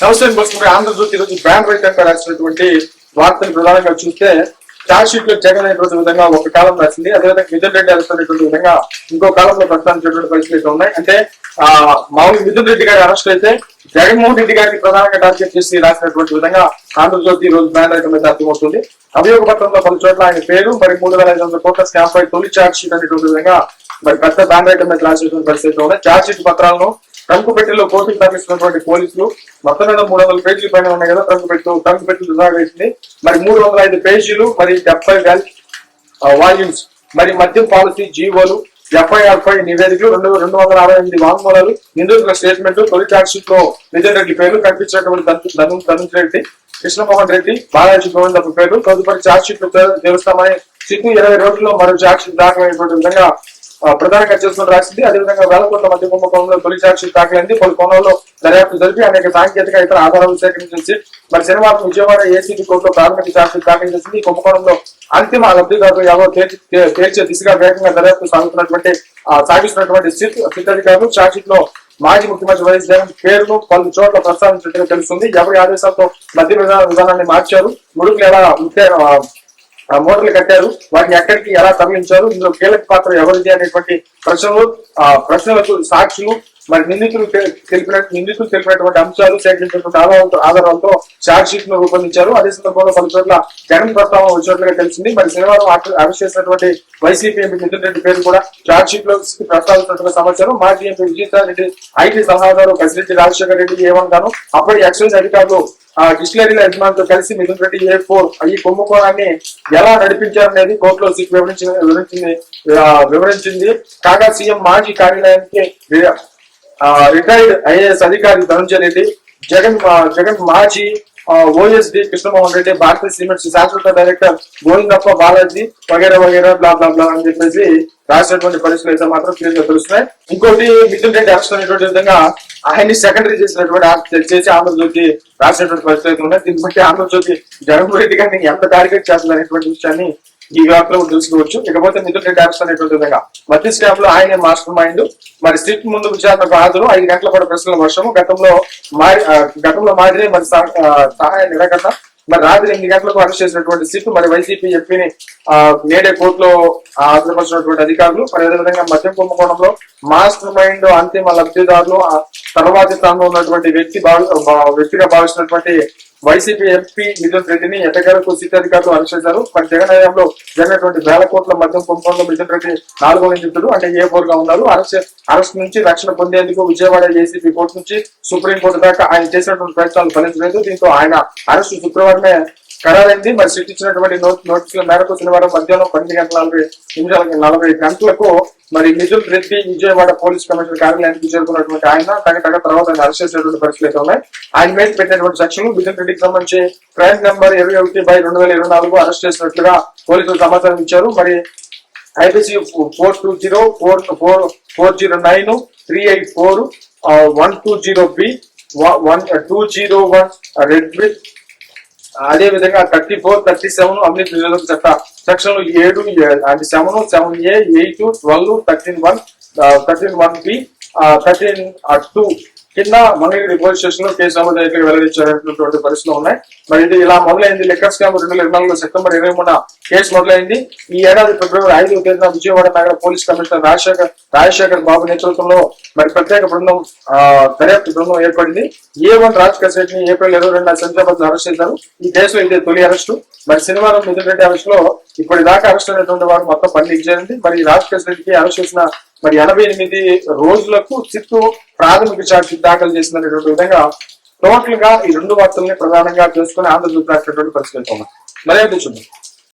నమస్తే బస్సు ఆంధ్రజ్యోతి ఈరోజు బ్యాన్ రైతంగా రాసినటువంటి వార్తలు ప్రధానంగా చూస్తే చార్జ్ షీట్ లో జగన్ అనేటువంటి విధంగా ఒక కాలం రాసింది. అదేవిధంగా మిథున్ రెడ్డి అరెస్ట్ అనేటువంటి విధంగా ఇంకో కాలంలో ప్రస్తావించేటువంటి పరిస్థితులు ఉన్నాయి. అంటే మామూలు మిథున్ రెడ్డి గారి అరెస్ట్ అయితే జగన్మోహన్ రెడ్డి గారిని ప్రధానంగా టార్గెట్ చేసి రాసినటువంటి విధంగా ఆంధ్రజ్యోతి ఈ రోజు బ్యాన్ రైతం మీద అర్థమవుతుంది. అభియోగ పత్రంలో పలు చోట్ల ఆయన పేరు మరి 3,500 కోట్ల స్కామ్ పై తొలి చార్జ్ షీట్ అనేటువంటి విధంగా మరి పెద్ద బ్యాన్ రైతం మీద రాసినటువంటి పరిస్థితులు ఉన్నాయి. చార్జ్ షీట్ పత్రాలను ట్రంక్ పెట్టెలో కోర్టుకు తరలిస్తున్నటువంటి పోలీసులు మొత్తం మీద 300 పేజీల పైన ఉన్నాయి కదా. ట్రంక్ పెట్టెలు వేసింది మరి 305 పేజీలు మరి 70 వాల్యూమ్స్ మరి మద్యం పాలసీ జీవోలు FIR పై నివేదికలు 268 వాంగ్మూలాలు నిందితుల స్టేట్మెంట్ తొలి చార్జ్ షీట్ లో మిథున్ రెడ్డి పేర్లు కనిపించినటువంటి ధనుంజయ రెడ్డి కృష్ణమోహన్ రెడ్డి బాలాజీ గోవిందప్ప పేర్లు తదుపరి చార్జ్ షీట్ లో తెలుస్తామని సిట్టు 20 రోజుల్లో మరో చార్జ్ షీట్ దాఖలైనటువంటి విధంగా ప్రధానంగా చేసుకుని రాసింది. అదేవిధంగా వేల కోట్ల మధ్య కుంభకోణంలో తొలి చార్జ్ షీట్ దాఖలైంది. పలు కోణంలో దర్యాప్తు జరిపి అనేక సాంకేతిక ఇతర ఆధారాలు సేకరించి మరి శనివారం విజయవాడ ఏసీబీ కోర్టులో ప్రాథమిక చార్జ్ షీట్ దాఖలు చేసింది. ఈ కుంభకోణంలో అంతిమ లబ్ధిదారులు ఎవరో తేల్చే దిశగా వేగంగా దర్యాప్తు సాగిస్తున్నటువంటి సిట్ అధికారులు చార్జ్ షీట్ లో మాజీ ముఖ్యమంత్రి వైఎస్ జగన్ పేరును పలు చోట్ల ప్రస్తావించినట్టుగా తెలుస్తుంది. ఎవరి ఆదేశాలతో మధ్య విధానాన్ని మార్చారు, ముడుకులు ఎలా మూటలు కట్టారు, వాటిని ఎక్కడికి ఎలా తరలించారు, ఇందులో కీలక పాత్ర ఎవరిది అనేటువంటి ప్రశ్నలకు సాక్షులు మరి నిందితులు తెలిపినటువంటి అంశాలు సేకరించినటువంటి ఆధారాలతో చార్జ్ షీట్ ను రూపొందించారు. అదే సందర్భంలో పలు చోట్ల జగన్ ప్రస్తావన వచ్చినట్లుగా తెలిసింది. మరి శనివారం అరెస్ట్ చేసినటువంటి వైసీపీ ఎంపీ మిథున్ రెడ్డి పేరు కూడా చార్జ్ షీట్ లో ప్రస్తావించినట్టుగా సమాచారం. మాజీ ఎంపీ విజయసాయిరెడ్డి, ఐటీ సలహాదారు కసిరెడ్డి రాజశేఖర రెడ్డి ఏమన్నాను అప్పటి ఎక్సైజ్ అధికారులు డిస్టిలరీల యజమానితో కలిసి మిథున్ రెడ్డి A4 ఈ కుంభకోణాన్ని ఎలా నడిపించారనేది కోర్టులో సిట్ వివరించింది. కాగా సీఎం మాజీ కార్యాలయానికి రిటైర్డ్ IAS అధికారి ధనుంజయ రెడ్డి, జగన్ మాజీ OSD కృష్ణమోహన్ రెడ్డి, భారతీయ సిమెంట్స్ శాశ్వత డైరెక్టర్ గోవిందప్ప బాలాజీ వగేరా బ్లా బ్లా బ్లా అని చెప్పేసి రాసినటువంటి పరిస్థితులు అయితే మాత్రం క్లియర్ గా తెలుస్తున్నాయి. ఇంకోటి మిథున్ రెడ్డి అరెస్ట్ అనేటువంటి విధంగా ఆయన్ని సెకండరీ చేసి ఆంధ్రజ్యోతి రాసినటువంటి పరిస్థితులు ఉన్నాయి. దీన్ని బట్టి ఆంధ్రజ్యోతి జగన్మోహన్ రెడ్డి గారిని ఎంత టార్గెట్ చేస్తుంది అనేటువంటి విషయాన్ని ఈ వార్తలో తెలుసుకోవచ్చు. ఇకపోతే మిథున్ రెడ్డి అరెస్ట్ అనేటువంటి విధంగా మధ్య స్కామ్ లో ఆయనే మాస్టర్ మైండ్. మరి సిట్ ముందు విచారణకు హాజరు 5 గంటల పాటు ప్రశ్నల వర్షము. గతంలో మాదిరి మరి సహాయ నిరాకరణ. మరి రాత్రి 8 గంటలకు అరెస్ట్ చేసినటువంటి సిట్ మరి వైసీపీ ఎంపీని నేడే కోర్టులో హాజరుపరిచినటువంటి అధికారులు. మరి అదేవిధంగా మద్యం కుంభకోణంలో మాస్టర్ మైండ్ అంతిమ లబ్ధిదారులు తర్వాతి స్థానంలో ఉన్నటువంటి వ్యక్తిగా భావిస్తున్నటువంటి వైసీపీ ఎంపీ మిథున్ రెడ్డిని ఎట్టకేలకు సిట్ అధికారులు అరెస్ట్ చేశారు. మరి జగన్ హయాంలో జరిగినటువంటి వేల కోట్ల మద్యం కుంభకోణంలో మిథున్ రెడ్డి 4వ నిందితుడు అంటే A4 గా ఉన్నారు. అరెస్ట్ నుంచి రక్షణ పొందేందుకు విజయవాడ ఏసీబీ కోర్టు నుంచి సుప్రీంకోర్టు దాకా ఆయన చేసినటువంటి ప్రయత్నాలు ఫలించలేదు. దీంతో ఆయన అరెస్టు శుక్రవారమే ఖరారైంది. మరి సిట్ ఇచ్చినటువంటి నోటీసుల మేరకు శనివారం మధ్యాహ్నం 12:40 మరి మిథున్ రెడ్డి విజయవాడ పోలీస్ కమిషనర్ కార్యాలయానికి చేరుకున్నటువంటి ఆయన తగ్గ తర్వాత అరెస్ట్ చేసినటువంటి పరిస్థితులు ఉన్నాయి. ఆయన మీద పెట్టినటువంటి సెక్షన్లు మిథున్ రెడ్డికి సంబంధించి క్రైమ్ నెంబర్ 21/2024 అరెస్ట్ చేసినట్లుగా పోలీసులు సమాచారం ఇచ్చారు. మరి IPC 420 409 384 120B 201 రెడ్ విత్ అదే విధంగా 34, 37 అవినీతి నిరోధక చట్ట సెక్షన్లు 7, 7, 7A, 8, 12, 13(1), 13(1)B, 13(2) కింద మంగళగిరి పోలీస్ స్టేషన్ లో కేసు నమోదు వెల్లడించారనేటువంటి పరిస్థితులు ఉన్నాయి. మరి ఇది ఇలా మొదలైంది. లిక్కర్ స్కామ్ 2024 సెప్టెంబర్ 23 కేసు మొదలైంది. ఈ ఏడాది ఫిబ్రవరి 5వ తేదీన విజయవాడ నగర పోలీస్ కమిషనర్ రాజశేఖర్ బాబు నేతృత్వంలో మరి ప్రత్యేక దర్యాప్తు బృందం ఏర్పడింది. A1 రాజ్ కసేట్ ని ఏప్రిల్ 22 శంషాబాద్ లో అరెస్ట్ చేశారు. ఈ కేసులో ఇదే తొలి అరెస్టు. మరి శనివారం మిథున్ రెడ్డి అరెస్ట్ లో ఇప్పటిదాకా అరెస్ట్ అయినటువంటి వారు మొత్తం 12 చేరింది. మరి రాజ్ కసేట్ అరెస్ట్ చేసిన మరి 88 రోజులకు సిట్టు ప్రాథమిక ఛార్జ్ దాఖలు చేసినటువంటి విధంగా టోటల్ గా ఈ 2 వార్తల్ని ప్రధానంగా చేసుకుని ఆంధ్రజ్యోతి రాసినటువంటి పరిస్థితులు ఉన్నాయి. మరేదో చూద్దాం.